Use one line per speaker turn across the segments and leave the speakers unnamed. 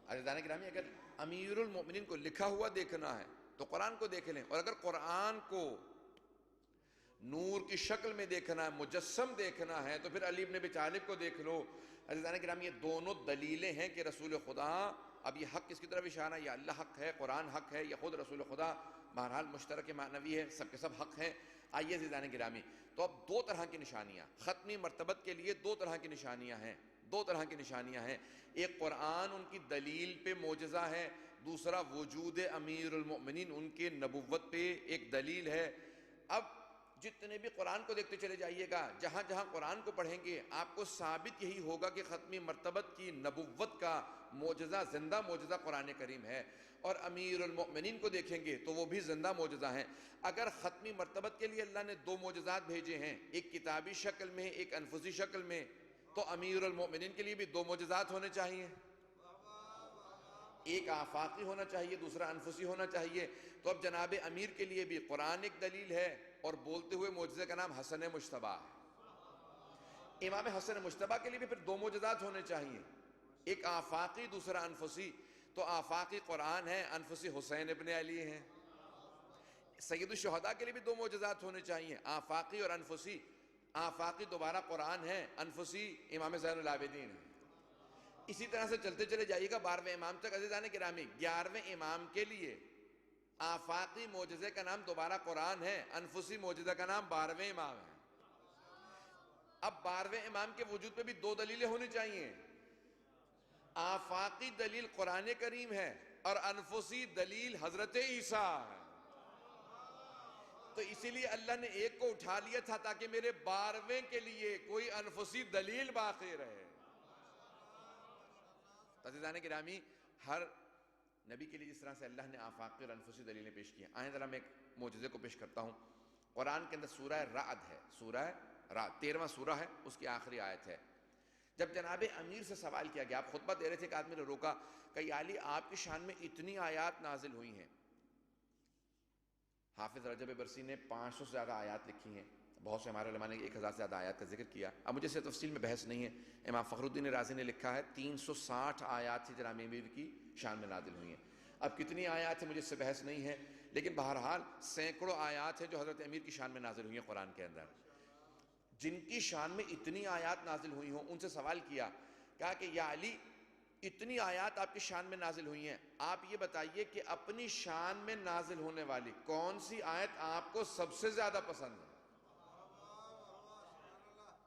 عزیزان گرامی، اگر امیر المؤمنین کو لکھا ہوا دیکھنا ہے تو قرآن کو دیکھ لیں، اور اگر قرآن کو نور کی شکل میں دیکھنا ہے، مجسم دیکھنا ہے، تو پھر علی بن ابی طالب کو دیکھ لو۔ عزیزان گرامی، یہ دونوں دلیلیں ہیں کہ رسول خدا، اب یہ حق کس کی طرف اشارہ ہے؟ یا اللہ حق ہے، قرآن حق ہے، یا خود رسول خدا؟ بہرحال مشترک معنوی ہے، سب کے سب حق ہیں۔ آئیے عزیزان گرامی، تو اب دو طرح کی نشانیاں ختمی مرتبت کے لیے، دو طرح کی نشانیاں ہیں، دو طرح کی نشانیاں ہیں۔ ایک قرآن ان کی دلیل پہ معجزہ ہے، دوسرا وجود امیر المؤمنین ان کے نبوت پہ ایک دلیل ہے۔ اب جتنے بھی قرآن کو دیکھتے چلے جائیے گا، جہاں جہاں قرآن کو پڑھیں گے آپ کو ثابت یہی ہوگا کہ ختمی مرتبت کی نبوت کا معجزہ، زندہ معجزہ قرآن کریم ہے۔ اور امیر المؤمنین کو دیکھیں گے تو وہ بھی زندہ معجزہ ہیں۔ اگر ختمی مرتبت کے لیے اللہ نے دو معجزات بھیجے ہیں، ایک کتابی شکل میں، ایک انفسی شکل میں، تو امیر المؤمنین کے لیے بھی دو معجزات ہونے چاہیے، ایک آفاقی ہونا چاہیے، دوسرا انفسی ہونا چاہیے۔ تو اب جناب امیر کے لیے بھی قرآن ایک دلیل ہے، اور بولتے ہوئے معجزے کا نام حسن مجتبیٰ ہے۔ امام حسن مجتبیٰ کے لیے بھی پھر دو معجزات ہونے چاہیے، ایک آفاقی، دوسرا انفسی۔ تو آفاقی قرآن ہے، انفسی حسین ابن علی ہیں۔ سید الشہداء کے لیے بھی دو معجزات ہونے چاہیے، آفاقی اور انفسی۔ آفاقی دوبارہ قرآن ہے، انفسی امام زین العابدین ہیں۔ اسی طرح سے چلتے چلے جائیے گا 12ویں امام تک۔ عزیزان گرامی، 11ویں امام کے لیے آفاقی معجزے کا نام دوبارہ قرآن ہے، انفسی معجزہ کا نام 12ویں امام ہے۔ اب 12ویں امام کے وجود پہ بھی دو دلیلیں ہونی چاہیے، آفاقی دلیل قرآن کریم ہے اور انفسی دلیل حضرت عیسیٰ ہے۔ تو اسی لیے اللہ نے ایک کو اٹھا لیا تھا تاکہ میرے 12ویں کے لیے کوئی انفسی دلیل باقی رہے۔ عزیزان گرامی، ہر نبی کے لیے جس طرح سے اللہ نے آفاقی اور انفسی دلیلیں پیش کی ہیں، آئیں ذرا میں ایک معجزے کو پیش کرتا ہوں۔ قرآن کے اندر سورہ رعد ہے، سورہ رعد 13واں سورہ ہے، اس کی آخری آیت ہے۔ جب جناب امیر سے سوال کیا گیا، آپ خطبہ دے رہے تھے کہ آدمی نے روکا کہ یا علی، آپ کی شان میں اتنی آیات نازل ہوئی ہیں۔ حافظ رجب برسی نے 500 سے زیادہ آیات لکھی ہیں، بہت سے ہمارے علماء نے 1000 سے زیادہ آیات کا ذکر کیا۔ اب مجھے سے تفصیل میں بحث نہیں ہے۔ امام فخر الدین رازی نے لکھا ہے 360 آیات سے جناب امیر کی شان میں نازل ہوئی ہیں۔ اب کتنی آیات ہیں مجھے اس سے بحث نہیں ہے، لیکن بہرحال سینکڑوں آیات ہیں جو حضرت امیر کی شان میں نازل ہوئی ہیں قرآن کے اندر۔ جن کی شان میں اتنی آیات نازل ہوئی ہوں، ان سے سوال کیا، کہا کہ یا علی، اتنی آیات آپ کی شان میں نازل ہوئی ہیں، آپ یہ بتائیے کہ اپنی شان میں نازل ہونے والی کون سی آیت آپ کو سب سے زیادہ پسند ہے؟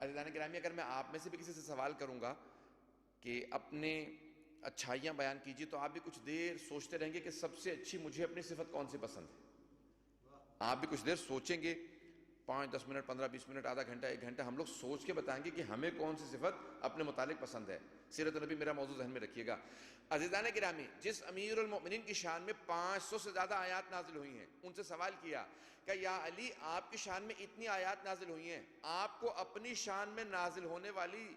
عزیزان گرامی، اگر میں آپ میں سے بھی کسی سے سوال کروں گا کہ اپنے اچھائیاں بیان کیجیے، تو آپ بھی کچھ دیر سوچتے رہیں گے کہ سب سے اچھی مجھے اپنی صفت کون سی پسند ہے۔ آپ بھی کچھ دیر سوچیں گے، 5-10 منٹ، 15-20 منٹ، آدھا گھنٹہ، 1 گھنٹہ، ہم لوگ سوچ کے بتائیں گے کہ ہمیں کون سی صفت اپنے متعلق پسند ہے۔ سیرت نبی میرا موضوع ذہن میں رکھیے گا۔ عزیزان گرامی، جس امیر المؤمنین کی شان میں 500 سے زیادہ آیات نازل ہوئی ہیں، ان سے سوال کیا کہ یا علی، آپ کی شان میں اتنی آیات نازل ہوئی ہیں، آپ کو اپنی شان میں نازل ہونے والی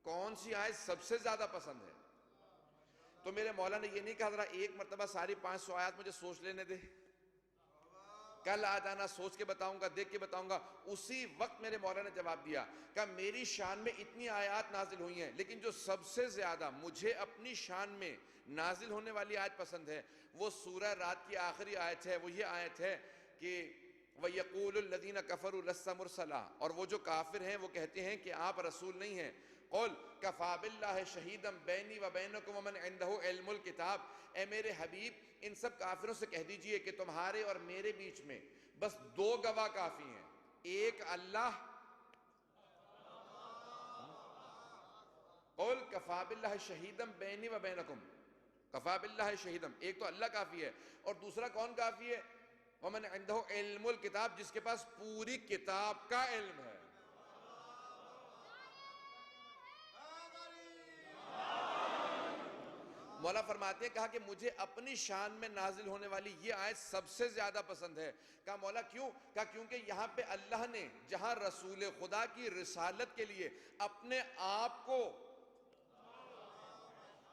کون سی آیت سب سے زیادہ پسند ہے؟ تو میرے مولا نے یہ نہیں کہا ذرا ایک مرتبہ ساری 500 آیات مجھے سوچ لینے دے، کل آ جانا، سوچ کے بتاؤں گا، دیکھ کے بتاؤں گا۔ اسی وقت میرے مولا نے جواب دیا کہ میری شان میں اتنی آیات نازل ہوئی ہیں، لیکن جو سب سے زیادہ مجھے اپنی شان میں نازل ہونے والی آیت پسند ہے، وہ سورہ رات کی آخری آیت ہے۔ وہ یہ آیت ہے کہ وَيَقُولُ الَّذِينَ كَفَرُوا لَسْتَ مُرْسَلًا، اور وہ جو کافر ہیں وہ کہتے ہیں کہ آپ رسول نہیں ہیں۔ قُلْ كَفَى بِاللَّهِ شَهِيدًا بَيْنِي وَبَيْنَكُمْ وَمَنْ عِنْدَهُ عِلْمُ الْكِتَابِ، اے میرے حبیب ان سب کافروں سے کہہ دیجئے کہ تمہارے اور میرے بیچ میں بس 2 گواہ کافی ہیں، ایک اللہ، قُلْ كَفَى بِاللَّهِ شَهِيدًا بَيْنِي وَبَيْنَكُمْ، كَفَى بِاللَّهِ شَهِيدًا، ایک تو اللہ کافی ہے، اور دوسرا کون کافی ہے؟ وَمَنْ عِنْدَهُ عِلْمُ الْكِتَابِ، جس کے پاس پوری کتاب کا علم ہے۔ مولا فرماتے ہیں، کہا کہ مجھے اپنی شان میں نازل ہونے والی یہ آیت سب سے زیادہ پسند ہے۔ کہا مولا کیوں؟ کہا کیونکہ یہاں پہ اللہ نے جہاں رسول خدا کی رسالت کے لیے اپنے آپ کو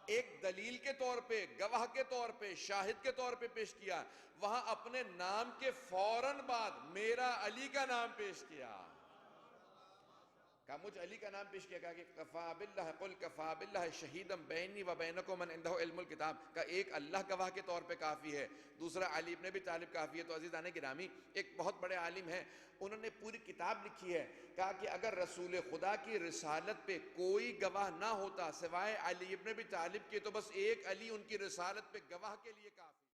ایک دلیل کے طور پہ، گواہ کے طور پہ، شاہد کے طور پہ پیش کیا، وہاں اپنے نام کے فوراً بعد میرا علی کا نام پیش کیا۔ کہا مجھ علی کا نام پیش کیا، کہا کہ کفا باللہ قل کفا باللہ شہیدم بینی و بینکم من عنده علم الکتاب، کہا ایک اللہ گواہ کے طور پہ کافی ہے، دوسرا علی ابن ابی طالب کافی ہے۔ تو عزیزان گرامی، ایک بہت بڑے عالم ہیں، انہوں نے پوری کتاب لکھی ہے، کہا کہ اگر رسول خدا کی رسالت پہ کوئی گواہ نہ ہوتا سوائے علی ابن ابی طالب کے، تو بس ایک علی ان کی رسالت پہ گواہ کے لیے کافی۔